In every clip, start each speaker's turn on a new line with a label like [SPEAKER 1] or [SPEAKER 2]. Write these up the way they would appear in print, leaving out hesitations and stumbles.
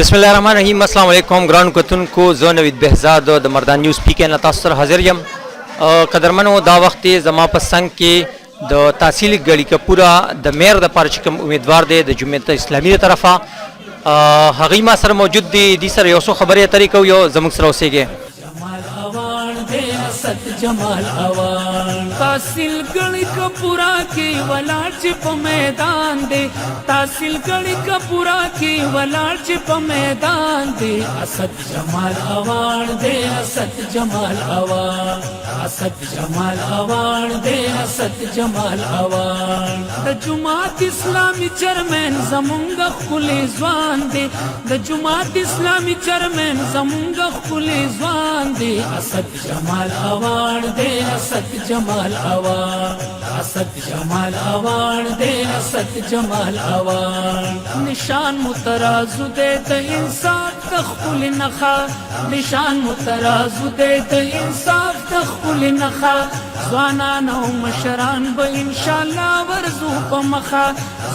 [SPEAKER 1] बिस्मिल्लाहिर्रहमानिर्रहीम। अस्सलाम वालेकुम ग्राउंड कतुन को जो नवीद बहजाद द मर्दान न्यूज़ पी के नतासर हाजिर यम कदरमनो दा वक्त जमा पसंग के द तहसील गड़ी का पूरा द मेयर द पार्चकम उम्मीदवार दे द जुम्मत इस्लामी तरफा हकीमा सर मौजूद दी सर योसो खबर तरीक़ो यो जमुक सर होसेगे
[SPEAKER 2] जमाल अवान तहसील गढ़ी कपूरा की वलाच प मैदान दे तहसील गढ़ी कपूरा की वलाच प मैदान दे असद जमाल अवान दे असद जमाल अवान असद जमाल अवान दे असद जमाल अवान द जुमात इस्लामी चेयरमैन जमुंगा खुले जवान दे द जुमात इस्लामी चेयरमैन जमुंगा खुले जवान दे असद जमाल अवान दे असद जमाल अवान असद जमाल अवान दे असद जमाल अवान निशान मुतराजु दे द इंसाफ तखुल नखा निशान मुतराजु दे द इंसाफ तखुल नखा जवानान ओ मशरान ब इंशाअल्लाह वरजू प मखा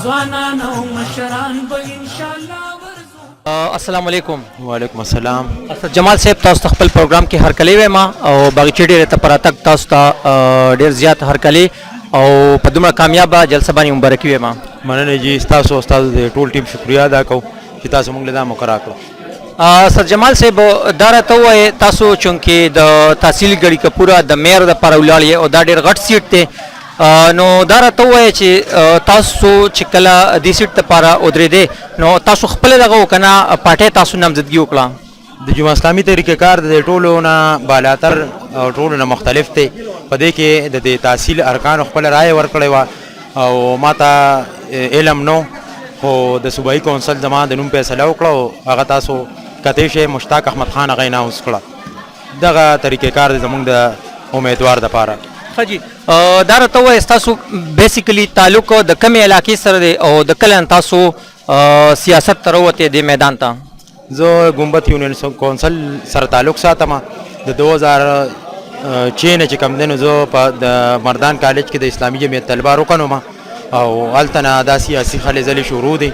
[SPEAKER 2] जवानान ओ मशरान ब इंशाअल्लाह
[SPEAKER 1] अस्सलाम वालेकुम।
[SPEAKER 3] वालेकुम अस्सलाम।
[SPEAKER 1] असद जमाल साहब तास तखपल प्रोग्राम के हर कले वे माँ और बागीचे डेर तपरा तक तास ता डेर ज़्याद हर कले और पदुमा कामयाब जलसा बानी मुबारकी वे माँ
[SPEAKER 3] मनने जी तासो उस्ताद दे टोल टीम शुक्रिया अदा को कि तासो मंगले दा मुकरा को
[SPEAKER 1] असद जमाल साहब दारा तो है तासो चूंकि द तहसील गढ़ी का पूरा द मेयर द पारा उलाड़ी है और दा डेर गट सीट थे नो दारा तो है चे तासो चिकला दी सीट त पारा उधरे दे नो तासो खपले लगो कना पाटे तासो नामजदगी उकला
[SPEAKER 3] द जुमा इस्लामी तरीक़ेकार दे टोलो ना बालातर टोलो ना मुख्तलिफ थे पदे के द तहसील अरकान खपल राय वर्कड़े वा और माता इलम नो हो द सूबाई कौंसल जमा द नुम फैसला उकड़ो अगा तासो कतेश मुश्ताक अहमद खान अगैना उसकड़ा दगा तरीक़ेकार जमुंग द उम्मीदवार द पारा
[SPEAKER 1] जी दारा तो है तासो बेसिकली ताल्लुक द कम इलाके सर दे और द कलन तासो सियासत तरवते दे मैदान ता
[SPEAKER 3] जो गुम्बत यूनियन कौंसल सर ताल्लुक सा तमा द 2006 ने कम दिन जो द मर्दान कॉलेज के द इस्लामी जमीयत तलबा रुकनुमा और अल्तना दा सियासी खले जली शुरू दी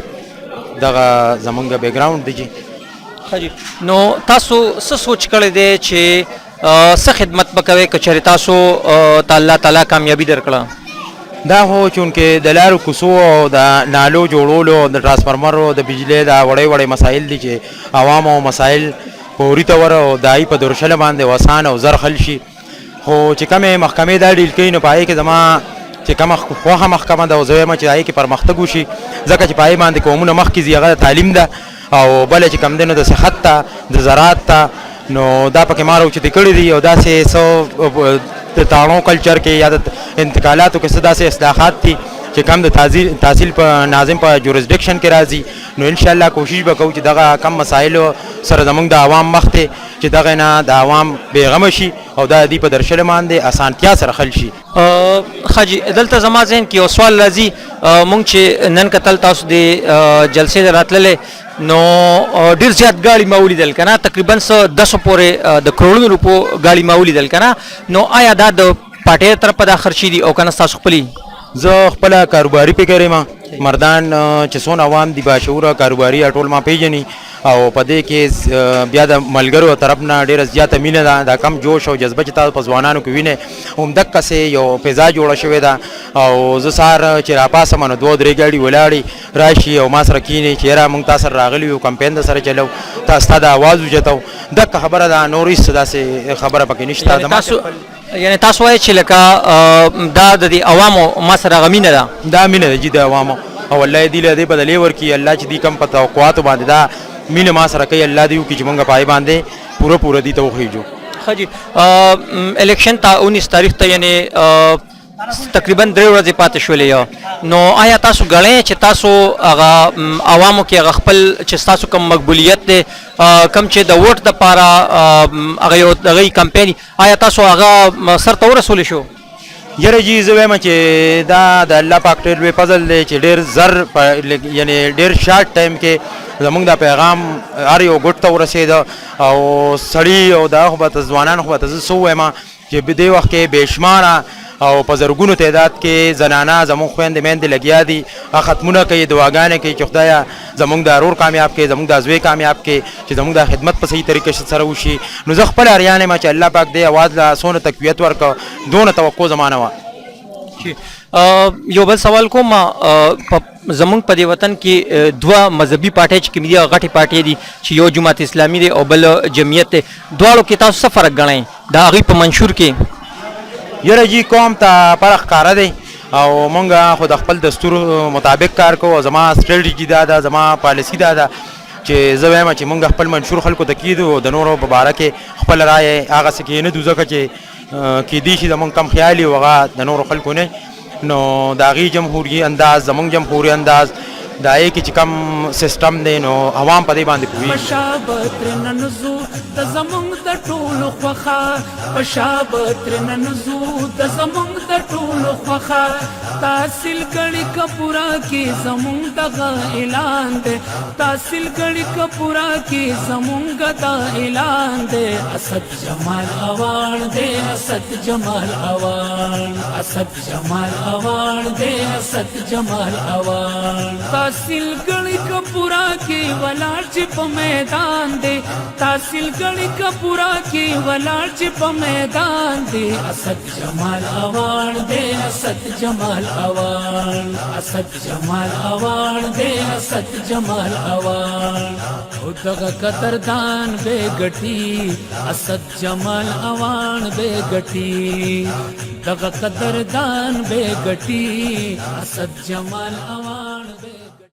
[SPEAKER 3] दगा जमुंगा बैकग्राउंड दी
[SPEAKER 1] जी नो तासो सोच कर दे छे स खिदमत बकवे कचरे तासो ताला ताला कामयाबी दरकड़ा
[SPEAKER 3] दा हो चूँकि दलार कुसो दा नालो जोड़ोलो द ट्रांसफार्मर द बिजली दा बड़े बड़े मसाइल दी चे आवाम और मसाइल पूरी तवर दाई पर दुरशल बांधे वसान और जर खलशी हो चिकमे महकमे दा डील कई न पाए के जमा चिकम खोहा महकमा दा ज़ोयमा चाहे कि पर मख्तगुशी जका चिपाए बांधे कोमुन मख की ज़ियादा तालीम दा और बले चिकम देनो द सेहत ता द ज़रात ता नो दा पके मारो चित कड़ी दी और दा से सो ताणों कल्चर के या इंतकालात के सदा से इस्लाहात थी कि कम तहसील पर नाजिम पर जुरिस्डिक्शन के राजी नो इंशाअल्लाह कोशिश बकऊ कि दगा कम मसाइल सर जमुंग द आवाम मख्ते कि दगा ना द आवाम बेगमशी और दा दी पर दरशल मान दे आसानतिया सर खलशी
[SPEAKER 1] खाजी दलता जमा जैन की सवाल राजी मुंग चे नन कतल तास दे जलसे रातले नो डेढ़ ज़्यादा गाड़ी माउली दल कना तकरीबन 10 पोरे द करोड़ों रुपये गाड़ी माउली दल कना नो आया दाद पाटे तरफ पदा खर्ची दी और कना सास खपली
[SPEAKER 3] जो खपला कारोबारी पे करे माँ मर्दान चसोन आवाम दी बाशूरा कारोबारी अटोल माँ पेजनी और पदे के ब्यादा मलगरो तरफ ना डेर ज़्यादा मीना दा कम जोश और जज्बा चिता पजवानान को विने उमदक से यो पेजा जोड़ा शवे दा और जो सार चिरापा समन दो दरे गाड़ी वलाड़ी राशि और मास रखीने चेहरा मुंगतासर रागली हो कंपेन सर चलो तास्ता आवाज़ उजताओ दक खबर दा नोरिस सदा से खबर पके निश्ता
[SPEAKER 1] यानी तासो है छिलका दाद दी अवामो मासरा गमीना
[SPEAKER 3] दा मीना जी दा अवामो और अल्लाह दिल दे बदले वर की अल्लाह ची दी कम पता क़वात बांधे दा मीना मासरा कई अल्लाह दी की चमंगा पाए बांधे पूरा दी तो खीजो
[SPEAKER 1] हाँ जी इलेक्शन था 19 तारीख तक यानी तकरीबन 3 वर्ष पाते शुले या नो आया तासो गले च तासो आगा आवामो के खपल च तासो कम मकबूलियत दे कम च द वोट द पारा अगयो दगई कैंपेन आया तासो आगा सर तो रसूल शो
[SPEAKER 3] यरे जी जवे मचे दा द अल्लाह पाक टेलवे पजल दे च डेर जर यानी डेर शार्ट टाइम के जमुंग दा पैगाम आर यो गुट तो रसेद और सड़ी और दा खबत जवानान खबत सो मा जे बिदे वक्त के बेशुमार او په زرګونو تعداد کې زنانه زموږ خویندې میندې لګیا دي ختمونه کوي دعاګانې کوي چې خدایه زموږ د ورور کامیاب کړي زموږ د زوی کامیاب کړي چې زموږ د خدمت په صحیح طریقې سره وشي نو زه خپل اریان یم چې الله پاک دې اواز له څونه تقویت ورکړه دونه توقع زمانه وه
[SPEAKER 1] یو بل سوال کوم زمونږ په دې وطن کې دوه مذهبي پارټۍ چې کوم دي غټې پارټۍ دي چې یو جماعت اسلامي دی او بل جمعیت دی دواړو کې تاسو څه فرق ګڼئ د هغوی په منشور کې
[SPEAKER 3] یره جی قوم ته فرق ښکاره دی او مونږ خو د خپل دستور مطابق کار کوو او زما سټریټجي دا ده زما پالیسي دا ده چې زه وایم چې مونږ خپل منشور خلکو ته کیدو او د نورو په باره کې خپل رایې هغسې کېنهدو ځکه چې کیدی شي زمونږ کم خیال وي هغه د نورو خلکو نه نو د هغې جمهوري انداز زمونږ جمهوري انداز د هغې کې چې کم سسټم دی نو عوام په دې باندې پوهېږي
[SPEAKER 2] پشابت رننزو د زمونږ د ټولو خوښه پشابت رننزو د زمونږ د ټولو خوښه تحصیل کړي کپورا کې زمونږ دغه اعلان دی تحصیل کړي کپورا کې زمونږ دا اعلان دی اسد جمال اوان دی اسد جمال اوان اسد جمال اوان دی اسد جمال اوان تحصیل کړي کپورا کې ولاړ چې په میدان دی تحصیل کړي کپورا کې ولاړ چې په میدان دی اسد جمال اوان دی اسد جمال اوان اسد جمال اوان دی اسد جمال اوان او دغه قدردان بے گټي اسد جمال اوان بے گټي دغه قدردان بے گټي اسد جمال اوان